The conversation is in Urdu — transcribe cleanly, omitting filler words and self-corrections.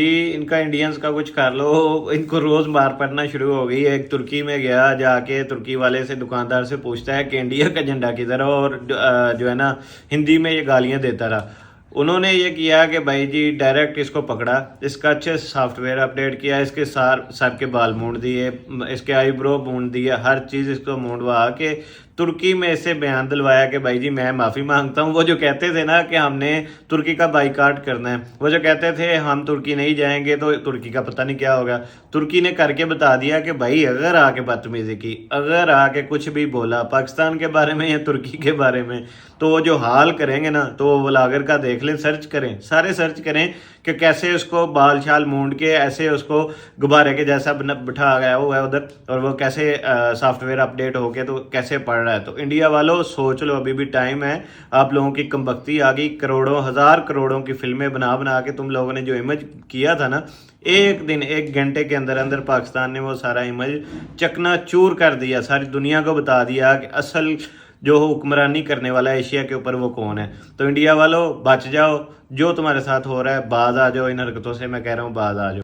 جی ان کا انڈینس کا کچھ کر لو، ان کو روز مار پڑنا شروع ہو گئی ہے۔ ایک ترکی میں گیا، جا کے ترکی والے سے دکاندار سے پوچھتا ہے کہ انڈیا کا جھنڈا کدھر ہے، اور جو ہے نا ہندی میں یہ گالیاں دیتا رہا۔ انہوں نے یہ کیا کہ بھائی جی ڈائریکٹ اس کو پکڑا، اس کا اچھے سافٹ ویئر اپڈیٹ کیا، اس کے سر کے بال مونڈ دیے، اس کے آئی برو مونڈ دیا، ہر چیز اس کو مونڈوا کے ترکی میں اسے بیان دلوایا کہ بھائی جی میں معافی مانگتا ہوں۔ وہ جو کہتے تھے نا کہ ہم نے ترکی کا بائیکاٹ کرنا ہے، وہ جو کہتے تھے ہم ترکی نہیں جائیں گے تو ترکی کا پتہ نہیں کیا ہوگا، ترکی نے کر کے بتا دیا کہ بھائی اگر آ کے بدتمیزی کی، اگر آ کے کچھ بھی بولا پاکستان کے بارے میں یا ترکی کے بارے میں، تو وہ جو حال کریں گے نا، تو وہ ولاگر کا دیکھ لیں، سرچ کریں، سارے سرچ کریں کہ کیسے اس کو بال شال مونڈ کے ایسے اس کو غبارے کے جیسا بٹھا گیا ہوا ہے ادھر، اور وہ کیسے سافٹ ویئر اپڈیٹ ہو کے تو کیسے پڑھ رہا ہے۔ تو انڈیا والوں سوچ لو، ابھی بھی ٹائم ہے، آپ لوگوں کی کم بختی آ گئی، کروڑوں ہزار کروڑوں کی فلمیں بنا بنا کے تم لوگوں نے جو امیج کیا تھا نا، ایک دن ایک گھنٹے کے اندر اندر پاکستان نے وہ سارا امیج چکنا چور کر دیا، ساری دنیا کو بتا دیا کہ اصل جو حکمرانی کرنے والا ہے ایشیا کے اوپر وہ کون ہے۔ تو انڈیا والوں بچ جاؤ، جو تمہارے ساتھ ہو رہا ہے باز آ جاؤ، ان حرکتوں سے میں کہہ رہا ہوں باز آ جاؤ۔